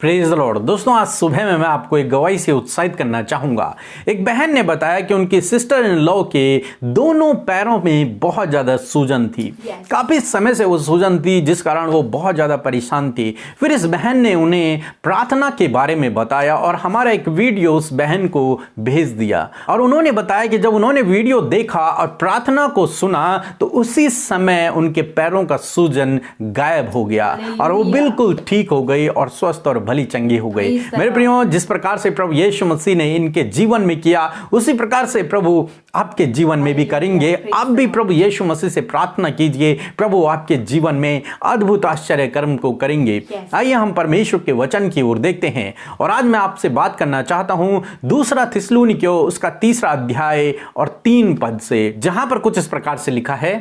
Praise the Lord. दोस्तों, आज सुबह में मैं आपको एक गवाही से उत्साहित करना चाहूंगा। एक बहन ने बताया कि उनकी सिस्टर इन लॉ के दोनों पैरों में बहुत ज्यादा सूजन थी। काफी समय से वो सूजन थी, जिस कारण वो बहुत ज्यादा परेशान थी। फिर इस बहन ने उन्हें प्रार्थना के बारे में बताया और हमारा एक वीडियो उस बहन को भेज दिया। और उन्होंने बताया कि जब उन्होंने वीडियो देखा और प्रार्थना को सुना तो उसी समय उनके पैरों का सूजन गायब हो गया और वो बिल्कुल ठीक हो गई और स्वस्थ और भली चंगी हो गई। मेरे प्रियो, जिस प्रकार से प्रभु यीशु मसीह ने इनके जीवन में किया, उसी प्रकार से प्रभु आपके जीवन में भी करेंगे। आप भी प्रभु यीशु मसीह से प्रार्थना कीजिए, प्रभु आपके जीवन में अद्भुत आश्चर्य कर्म को करेंगे। आइए हम परमेश्वर के वचन की ओर देखते हैं। और आज मैं आपसे बात करना चाहता हूं दूसरा थिस्सलुनीकियों उसका 3 अध्याय और 3 पद से, जहां पर कुछ इस प्रकार से लिखा है,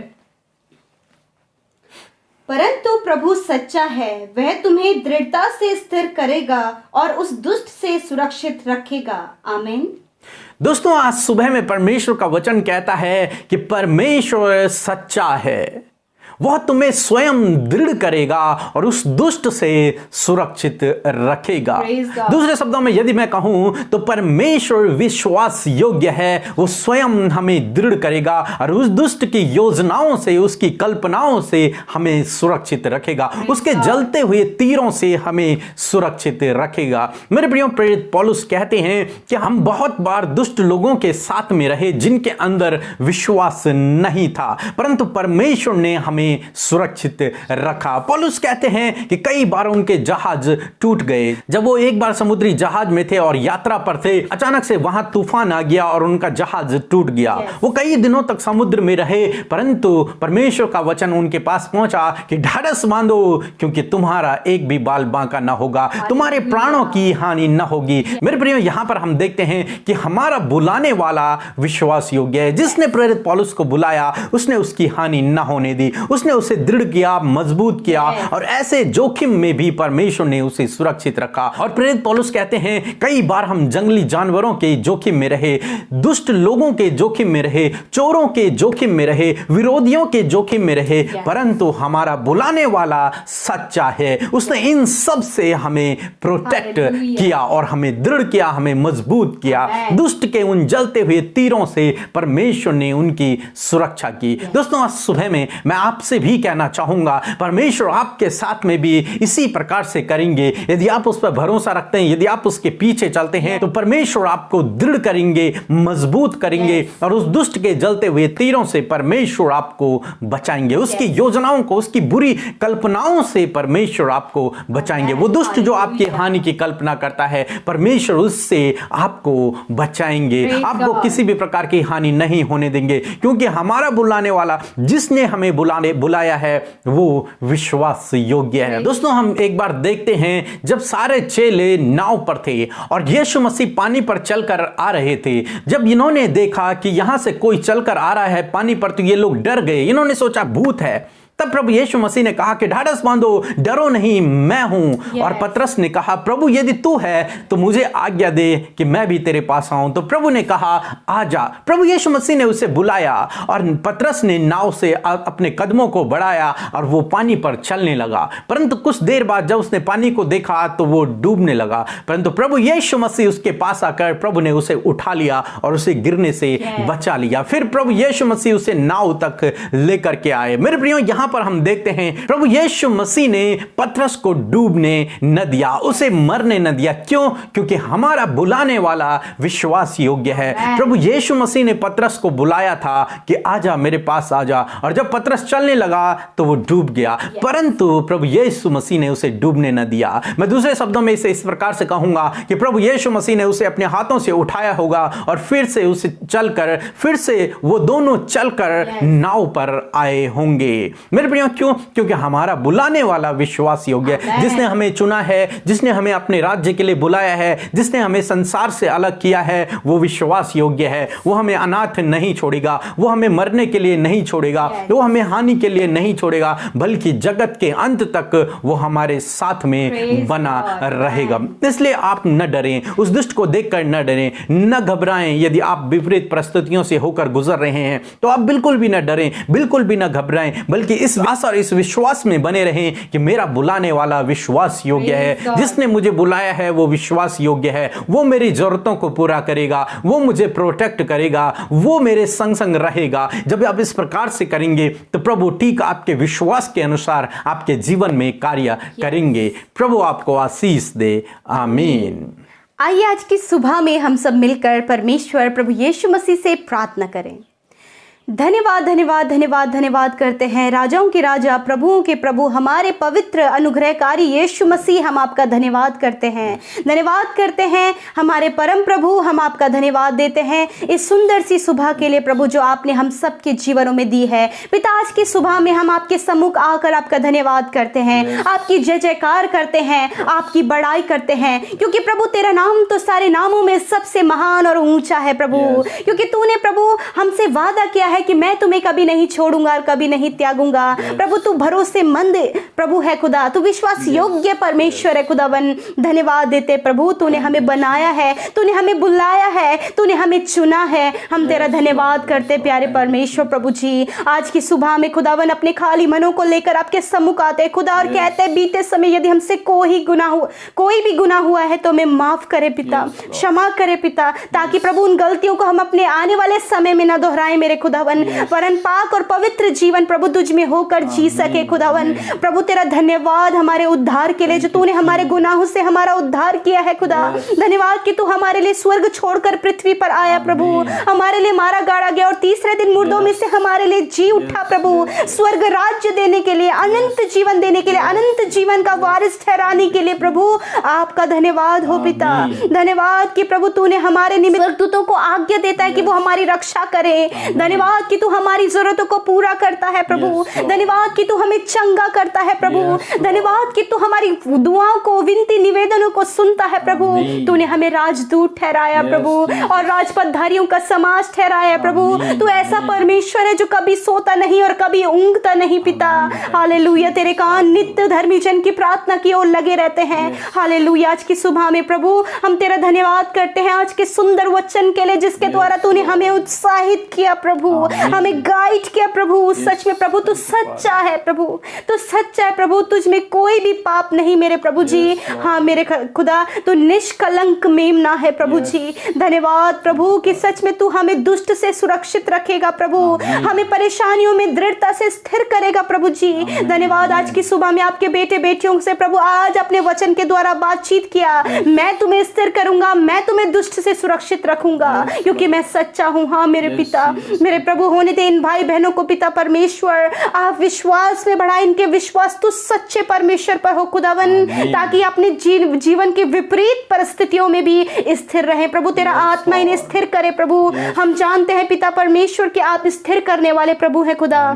परंतु प्रभु सच्चा है, वह तुम्हें दृढ़ता से स्थिर करेगा और उस दुष्ट से सुरक्षित रखेगा। आमीन। दोस्तों, आज सुबह में परमेश्वर का वचन कहता है कि परमेश्वर सच्चा है, वह तुम्हें स्वयं दृढ़ करेगा और उस दुष्ट से सुरक्षित रखेगा। दूसरे शब्दों में यदि मैं कहूं तो परमेश्वर विश्वास योग्य है, वो स्वयं हमें दृढ़ करेगा और उस दुष्ट की योजनाओं से, उसकी कल्पनाओं से हमें सुरक्षित रखेगा, उसके जलते हुए तीरों से हमें सुरक्षित रखेगा। मेरे प्रियो, प्रेरित पौलुस कहते हैं कि हम बहुत बार दुष्ट लोगों के साथ में रहे जिनके अंदर विश्वास नहीं था, परंतु परमेश्वर ने हमें सुरक्षित रखा। पौलुस कहते हैं कि कई बार उनके जहाज टूट गए। जब वो एक बार समुद्री जहाज में थे और यात्रा पर थे, अचानक से वहां तूफान आ गया और उनका जहाज टूट गया। वो कई दिनों तक समुद्र में रहे, परंतु परमेश्वर का वचन उनके पास पहुंचा कि ढाढ़स बांधो, क्योंकि तुम्हारा एक भी बाल बांका ना होगा, तुम्हारे प्राणों की हानि न होगी। मेरे प्रियो, यहां पर हम देखते हैं कि हमारा बुलाने वाला विश्वास योग्य है। जिसने प्रेरित पौलुस को बुलाया, उसने उसकी हानि न होने दी, उसने उसे दृढ़ किया, मजबूत किया और ऐसे जोखिम में भी परमेश्वर ने उसे सुरक्षित रखा। और प्रेरित पौलुस कहते हैं, कई बार हम जंगली जानवरों के जोखिम में रहे, दुष्ट लोगों के जोखिम में रहे, चोरों के जोखिम में रहे, विरोधियों के जोखिम में रहे, परंतु हमारा बुलाने वाला सच्चा है। उसने इन सब से हमें प्रोटेक्ट किया और हमें दृढ़ किया, हमें मजबूत किया। दुष्ट के उन जलते हुए तीरों से परमेश्वर ने उनकी सुरक्षा की। दोस्तों, आज सुबह में मैं आपसे भी कहना चाहूंगा, परमेश्वर आपके साथ में भी इसी प्रकार से करेंगे। यदि आप उस पर भरोसा रखते हैं, यदि आप उसके पीछे चलते हैं, तो परमेश्वर आपको दृढ़ करेंगे, मजबूत करेंगे और उस दुष्ट के जलते हुए तीरों से परमेश्वर आपको बचाएंगे। उसकी योजनाओं को, उसकी बुरी कल्पनाओं से परमेश्वर आपको बचाएंगे। वो दुष्ट जो आपकी हानि की कल्पना करता है, परमेश्वर उससे आपको बचाएंगे। आपको किसी भी प्रकार की हानि नहीं होने देंगे, क्योंकि हमारा बुलाने वाला, जिसने हमें बुलाया है, वो विश्वास योग्य है। दोस्तों, हम एक बार देखते हैं, जब सारे चेले नाव पर थे और यीशु मसीह पानी पर चलकर आ रहे थे, जब इन्होंने देखा कि यहां से कोई चलकर आ रहा है पानी पर, तो ये लोग डर गए। इन्होंने सोचा भूत है। तब प्रभु यीशु मसीह ने कहा कि ढाढ़स बांधो, डरो नहीं, मैं हूं। और पतरस ने कहा, प्रभु यदि तू है तो मुझे आज्ञा दे कि मैं भी तेरे पास आऊं। तो प्रभु ने कहा, आ जा। प्रभु यीशु मसीह ने उसे बुलाया और पतरस ने नाव से अपने कदमों को बढ़ाया और वो पानी पर चलने लगा। परंतु कुछ देर बाद जब उसने पानी को देखा तो वो डूबने लगा, परंतु प्रभु यीशु मसीह उसके पास आकर प्रभु ने उसे उठा लिया और उसे गिरने से बचा लिया। फिर प्रभु यीशु मसीह उसे नाव तक लेकर के आए। मेरे प्रियो, यहां पर हम देखते हैं, प्रभु यीशु मसीह ने पतरस को डूबने न दिया, उसे मरने न दिया। क्यों? क्योंकि हमारा बुलाने वाला विश्वास योग्य है। प्रभु यीशु मसीह ने पतरस को बुलाया था कि आजा, मेरे पास आजा, और जब पतरस चलने लगा तो वो डूब गया, परंतु प्रभु यीशु मसीह ने उसे डूबने न दिया। मैं दूसरे शब्दों में इसे इस प्रकार से कहूंगा कि प्रभु यीशु मसीह ने उसे अपने हाथों से उठाया होगा और फिर से उसे चलकर, फिर से वो दोनों चलकर नाव पर आए होंगे। मेरे प्रियो, क्यों? क्योंकि हमारा बुलाने वाला विश्वास योग्य है। जिसने हमें चुना है, जिसने हमें अपने राज्य के लिए बुलाया है, जिसने हमें संसार से अलग किया है, वो विश्वास योग्य है। वो हमें अनाथ नहीं छोड़ेगा, वो हमें मरने के लिए नहीं छोड़ेगा, वो हमें हानि के लिए नहीं छोड़ेगा, बल्कि जगत के अंत तक वो हमारे साथ में बना रहेगा। इसलिए आप न डरें, उस दुष्ट को देखकर न डरें, न घबराएं। यदि आप विपरीत परिस्थितियों से होकर गुजर रहे हैं तो आप बिल्कुल भी न डरें, बिल्कुल भी न घबराएं, बल्कि इस आशा और इस विश्वास में बने रहें कि मेरा बुलाने वाला विश्वास योग्य है। जिसने मुझे बुलाया है वो विश्वास योग्य है। वो मेरी जरूरतों को पूरा करेगा, वो मुझे प्रोटेक्ट करेगा, वो मेरे संग संग रहेगा। जब आप इस प्रकार से करेंगे तो प्रभु ठीक आपके विश्वास के अनुसार आपके जीवन में कार्य करेंगे। प्रभु आपको आशीष दे। आमीन। आइए आज की सुबह में हम सब मिलकर परमेश्वर प्रभु यीशु मसीह से प्रार्थना करें। धन्यवाद धन्यवाद धन्यवाद धन्यवाद करते हैं राजाओं के राजा, प्रभुओं के प्रभु, हमारे पवित्र अनुग्रहकारी यीशु मसीह, हम आपका धन्यवाद करते हैं। धन्यवाद करते हैं हमारे परम प्रभु, हम आपका धन्यवाद देते हैं इस सुंदर सी सुबह के लिए प्रभु जो आपने हम सब के जीवनों में दी है। पिता, आज की सुबह में हम आपके सम्मुख आकर आपका धन्यवाद करते हैं, आपकी जय जयकार करते हैं, आपकी बड़ाई करते हैं, क्योंकि प्रभु तेरा नाम तो सारे नामों में सबसे महान और ऊंचा है प्रभु। क्योंकि तूने प्रभु हमसे वादा किया है कि मैं तुम्हें कभी नहीं छोड़ूंगा और कभी नहीं त्यागूंगा। प्रभु तू भरोसेमंद प्रभु है खुदा, तू विश्वास योग्य परमेश्वर है खुदावन। धन्यवाद देते प्रभु, तूने हमें बनाया है, तूने हमें बुलाया है, तूने हमें चुना है। हम तेरा धन्यवाद करते प्यारे परमेश्वर प्रभु जी। आज की सुबह में खुदावन अपने खाली मनों को लेकर आपके सम्मुख आते खुदा और कहते बीते समय यदि हमसे कोई भी गुनाह हुआ है तो हमें माफ करे पिता, क्षमा करे पिता, ताकि प्रभु उन गलतियों को हम अपने आने वाले समय में न दोहराएं मेरे खुदावन। वरन पाक और पवित्र जीवन प्रभु तुझ में होकर जी सके खुदावन। प्रभु तेरा धन्यवाद हमारे उद्धार के लिए, जो तूने हमारे गुनाहों से हमारा उद्धार किया है खुदा। धन्यवाद कि तू हमारे लिए स्वर्ग छोड़कर पृथ्वी पर आया प्रभु, हमारे लिए मारा गाड़ा गया और तीसरे दिन मुर्दों में से हमारे लिए जी उठा प्रभु, स्वर्ग राज्य देने के लिए, अनंत जीवन देने के लिए, अनंत जीवन का वारिस ठहराने के लिए प्रभु आपका धन्यवाद हो पिता। धन्यवाद कि प्रभु तूने हमारे निमित्त स्वर्गदूतों को आज्ञा देता है कि वो हमारी रक्षा करे। धन्यवाद कि तू हमारी जरूरतों को पूरा करता है प्रभु। धन्यवाद कि तू हमें चंगा करता है प्रभु। धन्यवाद कि तू हमारी दुआओं को, विनती निवेदनों को सुनता है प्रभु। तूने हमें राजदूत ठहराया प्रभु और राजपदधारियों का समाज ठहराया प्रभु। तू ऐसा परमेश्वर है जो कभी सोता नहीं और कभी ऊँघता नहीं पिता। हालेलुया, तेरे कान नित्य धर्मी जन की प्रार्थना की ओर लगे रहते हैं। हालेलुया, आज की सुबह में प्रभु हम तेरा धन्यवाद करते हैं आज के सुंदर वचन के लिए, जिसके द्वारा तूने हमें उत्साहित किया प्रभु, हमें गाइड किया प्रभु। सच में प्रभु तू सच्चा है प्रभु, तू सच्चा है प्रभु, तुझ में कोई भी पाप नहीं मेरे प्रभु जी। हाँ मेरे खुदा, तू निष्कलंक मेमना है प्रभु जी। धन्यवाद प्रभु कि सच में तू हमें दुष्ट से सुरक्षित रखेगा प्रभु, हमें परेशानियों में दृढ़ता से स्थिर करेगा प्रभु जी। धन्यवाद आज की सुबह में आपके बेटे बेटियों से प्रभु आज अपने वचन के द्वारा बातचीत किया। मैं तुम्हें स्थिर करूंगा, मैं तुम्हें दुष्ट से सुरक्षित रखूंगा क्योंकि मैं सच्चा हूँ। हाँ मेरे पिता, मेरे प्रभु होने दे इन भाई बहनों को पिता परमेश्वर, आप विश्वास में बढ़ाए इनके विश्वास तो सच्चे परमेश्वर पर हो खुदावन, ताकि अपने जीवन की विपरीत परिस्थितियों में भी स्थिर रहे प्रभु। तेरा आत्मा इन्हें स्थिर करे प्रभु। हम जानते हैं पिता परमेश्वर कि आप स्थिर करने वाले प्रभु हैं खुदा।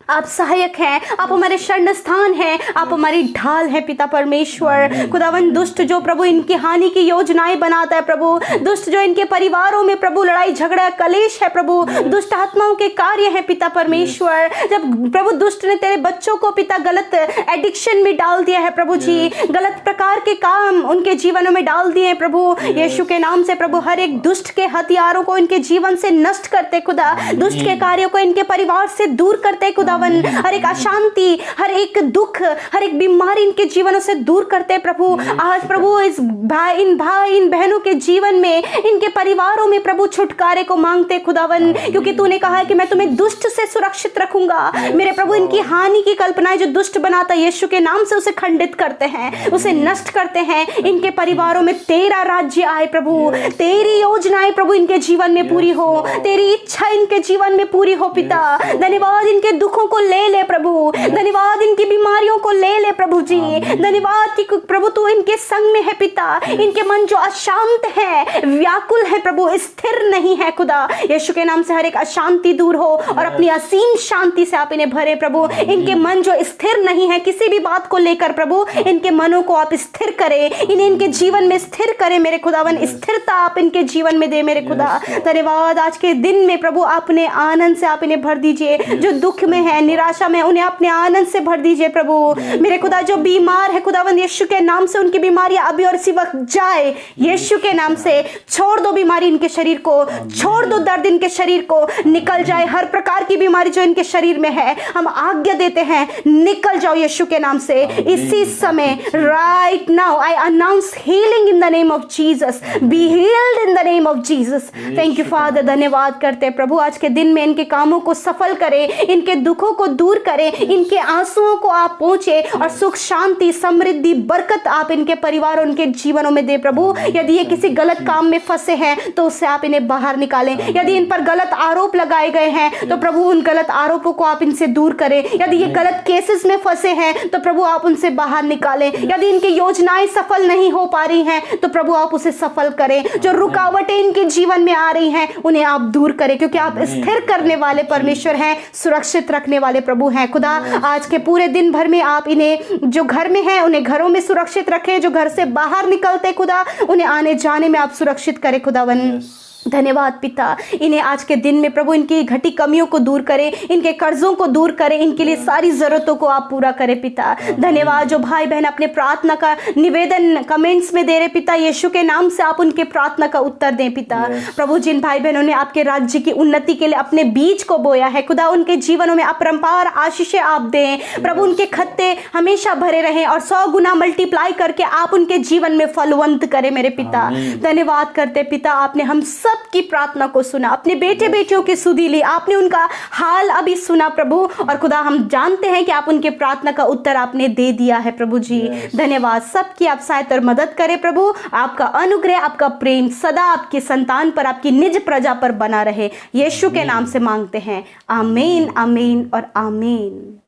आप सहायक हैं, आप हमारे शरण स्थान हैं, आप हमारी ढाल हैं पिता परमेश्वर। खुदावन दुष्ट जो प्रभु इनकी हानि की योजनाएं बनाता है प्रभु, दुष्ट जो इनके परिवारों में प्रभु लड़ाई झगड़ा कलेश है प्रभु, दुष्ट आत्माओं के कार्य हैं पिता परमेश्वर। जब प्रभु दुष्ट ने तेरे बच्चों को पिता गलत एडिक्शन में डाल दिया है प्रभु जी, गलत प्रकार के काम उनके जीवनों में डाल दिए हैं प्रभु, यीशु के नाम से प्रभु हर एक दुष्ट के हथियारों को इनके जीवन से नष्ट करते खुदा, दुष्ट के कार्यों को इनके परिवार से दूर करते खुदा। हर एक अशांति, हर एक दुख, हर एक बीमारी इनके जीवनों से दूर करते प्रभु। आज प्रभु इन बहनों के जीवन में, इनके परिवारों में प्रभु छुटकारे को मांगते खुदावन, क्योंकि तूने कहा है कि मैं तुम्हें दुष्ट से सुरक्षित रखूंगा। मेरे प्रभु इनकी हानि की कल्पनाएं जो दुष्ट बनाता है यीशु के नाम से उसे खंडित करते हैं, उसे नष्ट करते हैं। इनके परिवारों में तेरा राज्य आए प्रभु, तेरी योजनाएं प्रभु इनके जीवन में पूरी हो, तेरी इच्छा इनके जीवन में पूरी हो पिता। धन्यवाद इनके दुखों को ले ले प्रभु, धन्यवाद इनकी बीमारियों को ले ले प्रभु जी। धन्यवाद कि प्रभु तू इनके संग में है पिता। इनके मन जो अशांत है, व्याकुल है प्रभु, स्थिर नहीं है खुदा, यीशु के नाम से हर एक अशांति दूर हो और अपनी असीम शांति से आप इन्हें भरे प्रभु। इनके मन जो स्थिर नहीं है किसी भी बात को लेकर प्रभु, इनके मनों को आप स्थिर करें, इन्हें इनके जीवन में स्थिर करें मेरे खुदावन, स्थिरता आप इनके जीवन में दे मेरे खुदा। धन्यवाद आज के दिन में प्रभु अपने आनंद से आप इन्हें भर दीजिए, जो दुख में है, निराशा में, उन्हें अपने आनंद से भर दीजिए प्रभु। मेरे खुदा जो बीमार है खुदावन, यीशु के नाम से उनकी बीमारियां अभी और इसी वक्त जाए यीशु के नाम से। छोड़ दो बीमारी इनके शरीर को, छोड़ दो दर्द इनके शरीर को, निकल जाए हर प्रकार की बीमारी जो इनके शरीर में है। हम आज्ञा देते हैं निकल जाओ यीशु के नाम से इसी समय। Right now I announce healing in the name of Jesus, be healed in the name of Jesus. Thank you father, धन्यवाद करते हैं प्रभु। आज के दिन में इनके कामों को सफल करें, इनके दुखों को दूर करें, इनके आंसुओं को आप पहुंचे और सुख शांति समृद्धि बरकत आप इनके परिवार और उनके जीवनों में दे प्रभु। यदि ये किसी गलत काम में फंसे हैं तो उससे आप इन्हें बाहर निकालें। यदि इन पर गलत आरोप लगाए गए हैं तो प्रभु उन गलत आरोपों को आप इनसे दूर करें। यदि ये गलत केसेस में फंसे हैं तो प्रभु आप उनसे बाहर निकालें। यदि इनकी योजनाएं सफल नहीं हो पा रही हैं तो प्रभु आप उसे सफल करें। जो रुकावटें इनके जीवन में आ रही हैं उन्हें आप दूर करें, क्योंकि आप स्थिर करने वाले परमेश्वर हैं, सुरक्षित रखने वाले प्रभु हैं। खुदा आज के पूरे दिन भर में आप इन्हें जो घर में हैं उन्हें घरों में सुरक्षित रखें, जो घर से बाहर निकलते खुदा उन्हें आने जाने में आप सुरक्षित करें खुदावन। धन्यवाद पिता, इन्हें आज के दिन में प्रभु इनकी घटी कमियों को दूर करें, इनके कर्जों को दूर करें, इनके लिए सारी जरूरतों को आप पूरा करें पिता। धन्यवाद जो भाई बहन अपने प्रार्थना का निवेदन कमेंट्स में दे रहे पिता, यीशु के नाम से आप उनके प्रार्थना का उत्तर दें पिता। प्रभु जिन भाई बहनों ने आपके राज्य की उन्नति के लिए अपने बीज को बोया है खुदा, उनके जीवनों में अपरंपार आशीषें आप दें प्रभु। उनके खत्ते हमेशा भरे रहें और 100 गुना मल्टीप्लाई करके आप उनके जीवन में फलवंत करें मेरे पिता। धन्यवाद करते पिता, आपने हम सब की प्रार्थना को सुना, अपने बेटे बेटियों की सुधी ली, आपने उनका हाल अभी सुना प्रभु। और खुदा हम जानते हैं कि आप उनके प्रार्थना का उत्तर आपने दे दिया है प्रभु जी। धन्यवाद, सबकी आप सहायता और मदद करें प्रभु। आपका अनुग्रह आपका प्रेम सदा आपकी संतान पर, आपकी निज प्रजा पर बना रहे, यीशु के नाम से मांगते हैं, आमीन आमीन और आमीन।